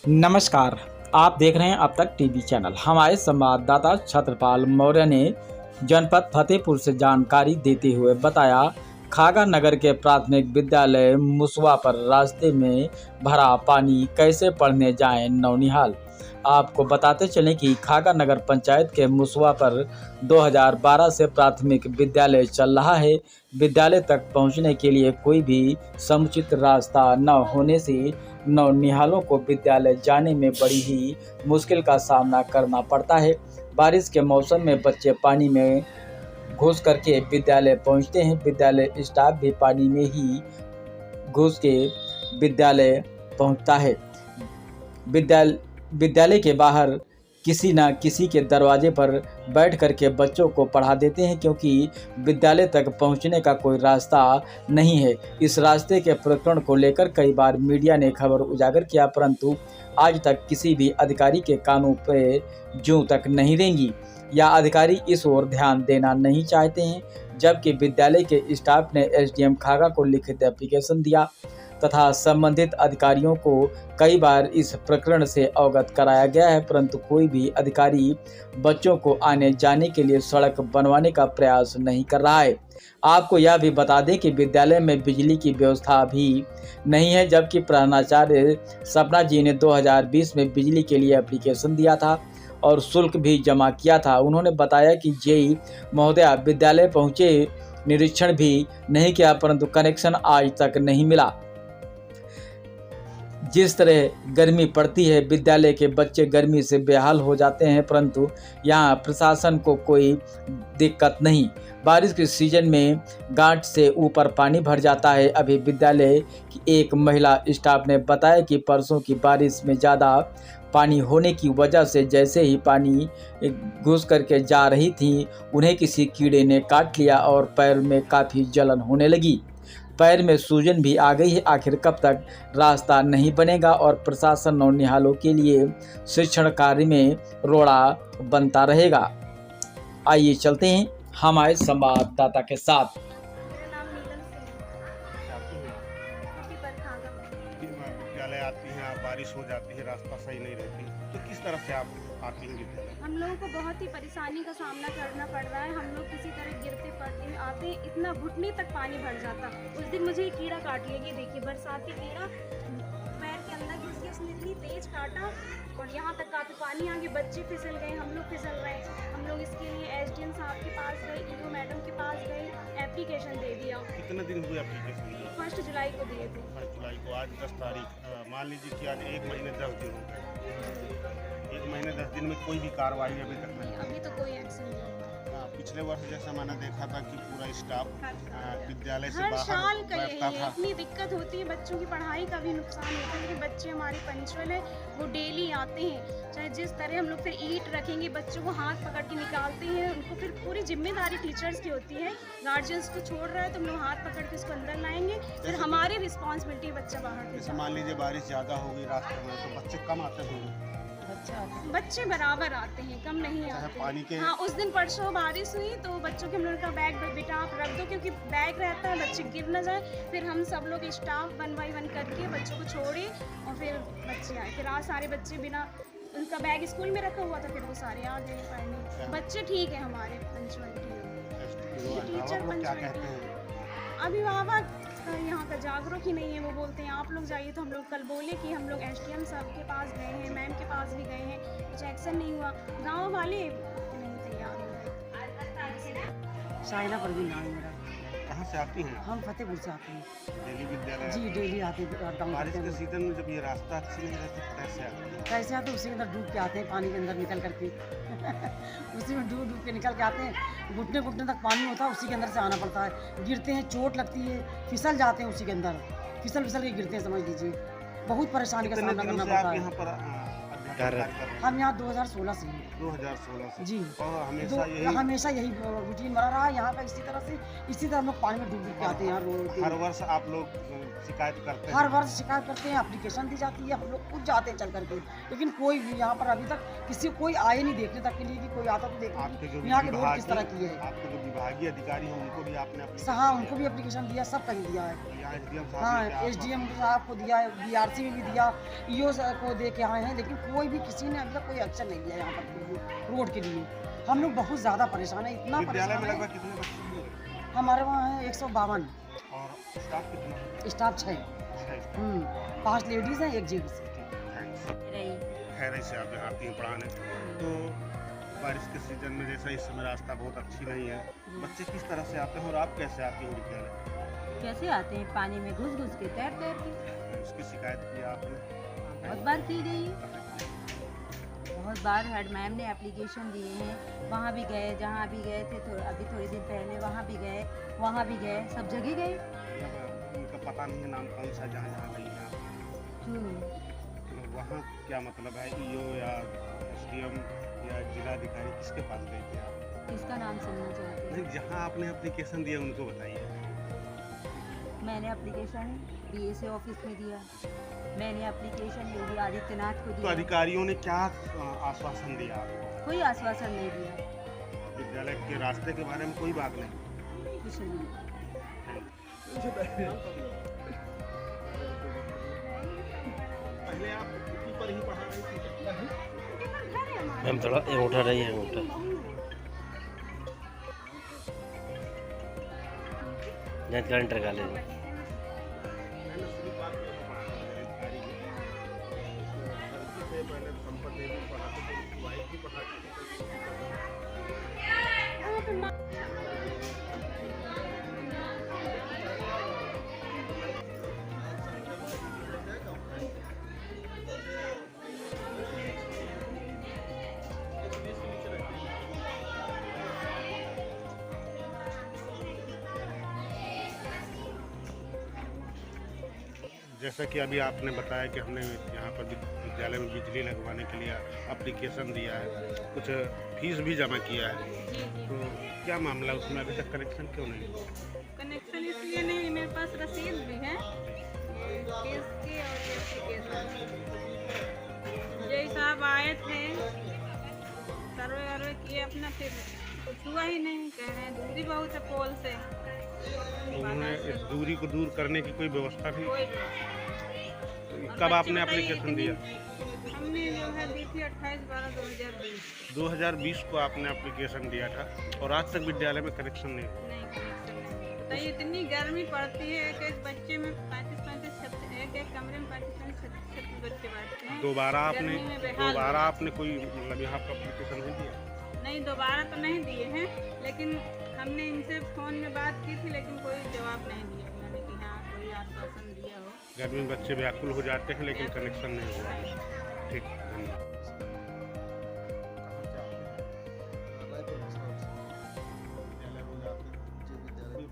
नमस्कार। आप देख रहे हैं अब तक टीवी चैनल। हमारे संवाददाता छत्रपाल मौर्य ने जनपद फतेहपुर से जानकारी देते हुए बताया, खागा नगर के प्राथमिक विद्यालय मुसवा पर रास्ते में भरा पानी, कैसे पढ़ने जाएं नौनिहाल। आपको बताते चलें कि खागा नगर पंचायत के मुसवा पर 2012 से प्राथमिक विद्यालय चल रहा है। विद्यालय तक पहुंचने के लिए कोई भी समुचित रास्ता न होने से नौनिहालों को विद्यालय जाने में बड़ी ही मुश्किल का सामना करना पड़ता है। बारिश के मौसम में बच्चे पानी में घुस करके विद्यालय पहुंचते हैं। विद्यालय स्टाफ भी पानी में ही घुस के विद्यालय पहुंचता है। विद्यालय के बाहर किसी न किसी के दरवाजे पर बैठ करके बच्चों को पढ़ा देते हैं, क्योंकि विद्यालय तक पहुंचने का कोई रास्ता नहीं है। इस रास्ते के प्रकरण को लेकर कई बार मीडिया ने खबर उजागर किया, परंतु आज तक किसी भी अधिकारी के कानों पे जूं तक नहीं रेंगी या अधिकारी इस ओर ध्यान देना नहीं चाहते हैं। जबकि विद्यालय के स्टाफ ने एसडीएम खागा को लिखित एप्लीकेशन दिया तथा संबंधित अधिकारियों को कई बार इस प्रकरण से अवगत कराया गया है, परंतु कोई भी अधिकारी बच्चों को आने जाने के लिए सड़क बनवाने का प्रयास नहीं कर रहा है। आपको यह भी बता दें कि विद्यालय में बिजली की व्यवस्था भी नहीं है, जबकि प्रधानाचार्य सपना जी ने 2020 में बिजली के लिए एप्लीकेशन दिया था और शुल्क भी जमा किया था। उन्होंने बताया कि जेई महोदया विद्यालय पहुंचे, निरीक्षण भी नहीं किया, परंतु कनेक्शन आज तक नहीं मिला। जिस तरह गर्मी पड़ती है, विद्यालय के बच्चे गर्मी से बेहाल हो जाते हैं, परंतु यहाँ प्रशासन को कोई दिक्कत नहीं। बारिश के सीजन में गांठ से ऊपर पानी भर जाता है। अभी विद्यालय की एक महिला स्टाफ ने बताया कि परसों की बारिश में ज़्यादा पानी होने की वजह से जैसे ही पानी घुस करके जा रही थी, उन्हें किसी कीड़े ने काट लिया और पैर में काफ़ी जलन होने लगी। पैर में सूजन भी आ गई है। आखिर कब तक रास्ता नहीं बनेगा और प्रशासन नौनिहालों के लिए शिक्षण कार्य में रोड़ा बनता रहेगा। आइए चलते हैं हमारे संवाददाता के साथ। विद्यालय आती हैं आप, बारिश हो जाती है, रास्ता सही नहीं रहती, तो किस तरह से आप आती हैं विद्यालय? हम लोगों को बहुत ही परेशानी का सामना करना पड़ रहा है। हम लोग किसी तरह गिरते पड़ते आते हैं, इतना घुटने तक पानी भर जाता। उस दिन मुझे एक कीड़ा काट लिया, ये देखिए बरसाती कीड़ा पैर के अंदर घुस गया, उसने इतनी तेज काटा और यहाँ तक काफ़ी पानी आ गया। बच्चे फिसल गए, हम लोग फिसल रहे। हम लोग इसके लिए एसडीएम साहब के पास गए, ईओ मैडम के पास गए, एप्लीकेशन दे दिया। कितने दिन हुए एप्लीकेशन दिए? 1 जुलाई को दिए थे। 1 जुलाई को, आज 10 तारीख। मान लीजिए कि आज 1 महीने 10 दिन हो गए। 1 महीने 10 दिन में कोई भी कार्रवाई अभी तक नहीं? अभी तो कोई एक्शन नहीं। पिछले वर्ष जैसा मैंने देखा था कि पूरा स्टाफ विद्यालय से हर साल बाहर का बैठता यही है। था। इतनी दिक्कत होती है, बच्चों की पढ़ाई का भी नुकसान होता है। लेकिन बच्चे हमारे पंचुअल है, वो डेली आते हैं। चाहे जिस तरह हम लोग फिर ईंट रखेंगे, बच्चों को हाथ पकड़ के निकालते हैं। उनको फिर पूरी जिम्मेदारी टीचर्स की होती है। गार्जियंस को छोड़ रहा है तो हम लोग हाथ पकड़ के उसको अंदर लाएंगे, फिर हमारी रिस्पॉन्सिबिलिटी है बच्चा बाहर। जैसे मान लीजिए बारिश ज़्यादा होगी रास्ते में, तो बच्चे कम आते होंगे? बच्चे बराबर आते हैं, कम नहीं आते। पानी के हाँ, उस दिन परसों बारिश हुई तो बच्चों के हम लोग का बैग बेटा आप रख दो, क्योंकि बैग रहता है, बच्चे गिर न जाए। फिर हम सब लोग स्टाफ 1 बाई 1 करके बच्चों को छोड़े और फिर बच्चे आए। फिर आज सारे बच्चे बिना उनका बैग स्कूल में रखा हुआ था, फिर वो सारे आ गए पढ़ने। बच्चे ठीक है हमारे, पंचुअलिटी, टीचर पंचुअलिटी। अभिभावक यहाँ का जागरूक ही नहीं है। वो बोलते हैं आप लोग जाइए, तो हम लोग कल बोले कि हम लोग एसडीएम साहब के पास गए हैं, मैम के पास भी गए हैं, कुछ एक्शन नहीं हुआ। गांव वाले नहीं तैयार हो गए। साइना परवीन नाम है मेरा। कहाँ से आती हैं? हम फतेहपुर से आते हैं। डेली विद्यालय जी डेली आते हैं। बारिश के सीजन में जब ये रास्ता अच्छी नहीं रहती तो कैसे आते हैं? कैसे आते हैं? उसी के अंदर डूब के आते हैं, पानी के अंदर निकल करके उसी में डूब के निकल के आते हैं। घुटने घुटने तक पानी होता है, उसी के अंदर से आना पड़ता है। गिरते हैं, चोट लगती है, फिसल जाते हैं उसी के अंदर, फिसल के गिरते हैं, समझ लीजिए। बहुत परेशानी का सामना करना पड़ता है। कार्य कर रहे हैं? हम यहाँ 2016 से हैं 2016 से जी। और तो हमेशा यही रूटीन बना रहा है यहाँ का। इसी तरह हम लोग पानी में डूब के आते हैं यहाँ रोड हर पे। वर्ष आप लोग शिकायत करते हैं? हर वर्ष शिकायत करते हैं, एप्लीकेशन दी जाती है, हम लोग खुद जाते हैं चल करके, लेकिन कोई भी यहाँ पर अभी तक किसी कोई आए नहीं देखने तक के लिए कि कोई आता तो देखे आपके जो कि यहाँ की रोड किस विभागीय तरह की है। आपके जो विभागीय अधिकारी हैं उनको भी आपने हाँ, उनको भी एप्लीकेशन दिया, सब कहीं दिया है। यहाँ एसडीएम साहब हाँ, ने क्या एसडीएम साहब को दिया है, बीआरसी में भी दिया, ईओ को दे के आए हैं, लेकिन कोई भी किसी ने अभी तक कोई एक्शन नहीं लिया यहाँ पर रोड के लिए। हम लोग बहुत ज़्यादा परेशान है, इतना विद्यालय में परेशान लगभग है। कितने बच्चे होंगे? हमारे वहाँ है 152, और स्टाफ कितना? स्टाफ 6, 5 लेडीज़ हैं, 1 जेंट्स। खैर से आप यहाँ आती हैं पढ़ाने, तो बारिश के सीजन में जैसा इस समय रास्ता बहुत अच्छी नहीं है, बच्चे किस तरह से आते हैं और आप कैसे आती हैं विद्यालय? कैसे आते हैं? पानी में घुस घुस के तैर के। इसकी शिकायत की आपने? बहुत बार की गई है, बहुत बार हेड मैम ने एप्लीकेशन दिए हैं, वहाँ भी गए, जहाँ भी गए थे अभी थोड़े दिन पहले वहाँ भी गए, वहाँ भी गए, सब जगह गए। उनका पता नहीं है नाम कौन सा जहाँ जहाँ गई है आप? क्यों? वहाँ क्या मतलब है, ईओ या एसडीएम या जिलाधिकारी किसके पास गए थे आप? किसका नाम सुनना चाहते हैं? नहीं, जहाँ आपने एप्लीकेशन दिया उनको बताइए। मैंने एप्लीकेशन बीएसए ऑफिस में दिया, मैंने एप्लीकेशन योगी आदित्यनाथ को तो दिया। अधिकारियों ने क्या आश्वासन दिया आपको? कोई आश्वासन नहीं दिया, विद्यालय के रास्ते के बारे में कोई बात नहीं? कुछ नहीं। पहले आप छुट्टी पर ही पढ़ा रही थी? मैम थोड़ा उठा रही है, उठा नहीं करंट लगा ले। जैसा कि अभी आपने बताया कि हमने यहाँ पर विद्यालय में बिजली लगवाने के लिए एप्लीकेशन दिया है, कुछ फीस भी जमा किया है, तो क्या मामला उसमें अभी तक कनेक्शन क्यों नहीं? कनेक्शन इसलिए नहीं, मेरे पास रसीद भी है केस की और एप्लीकेशन। जय साहब आए थे, सर्वे वर्वे किए अपना, फिर कुछ हुआ ही नहीं। कह रहे हैं दूरी बहुत है पोल से। उन्होंने इस दूरी को दूर करने की कोई व्यवस्था भी? कोई कब आपने एप्लीकेशन दिया? हमने जो है दी थी 28/12/2020। 2020 को आपने एप्लीकेशन दिया था और आज तक विद्यालय में कनेक्शन नहीं हुआ? नहीं कनेक्शन नहीं। बताइए इतनी गर्मी पड़ती है, एक एक बच्चे में 35-36 एक कमरे में 35-36 बच्चे बैठते हैं। दोबारा गर्मी में बेहाल आपने कोई मतलब यहाँ पर एप्लीकेशन नहीं दिया? नहीं, दोबारा तो नहीं दिए हैं, लेकिन हमने इनसे फ़ोन में बात की थी, लेकिन कोई जवाब नहीं दिया उन्होंने कि हाँ कोई आश्वासन दिया हो। गर्मी में बच्चे व्याकुल हो जाते हैं लेकिन कनेक्शन नहीं हुआ। ठीक, धन्यवाद।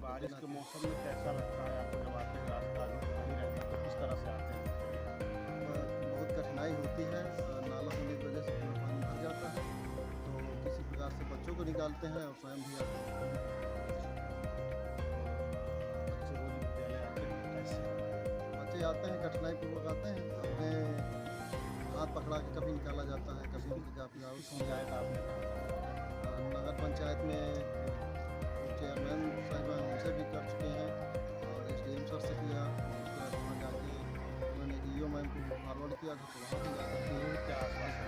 बारिश के मौसम में कैसा लगता है आपको जब आते हैं? रास्ता नहीं रहता तो किस तरह से आते हैं? बहुत कठिनाई होती है, नाला होने की वजह से पूरा पानी भर जाता है, तो किसी प्रकार से बच्चों को निकालते हैं और स्वयं भी आते हैं। बच्चे रोज विद्यालय आते हैं, कैसे? बच्चे आते हैं, कठिनाई पूर्वक आते हैं, अपने हाथ पकड़ा के कभी निकाला जाता है, कभी उनकी काफ़ी आउट पंचायत आपने कहा? नगर पंचायत में चेयरमैन साहब हैं, उनसे भी कर चुके हैं और एसडीएम सर से किया, उसके बाद वहाँ जाके उन्होंने ईओ मैम को फॉरवर्ड किया था, तो वहाँ भी जाकर क्या आश्वासन?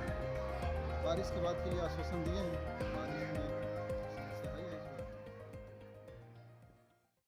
बारिश के बाद के लिए आश्वासन दिए हैं।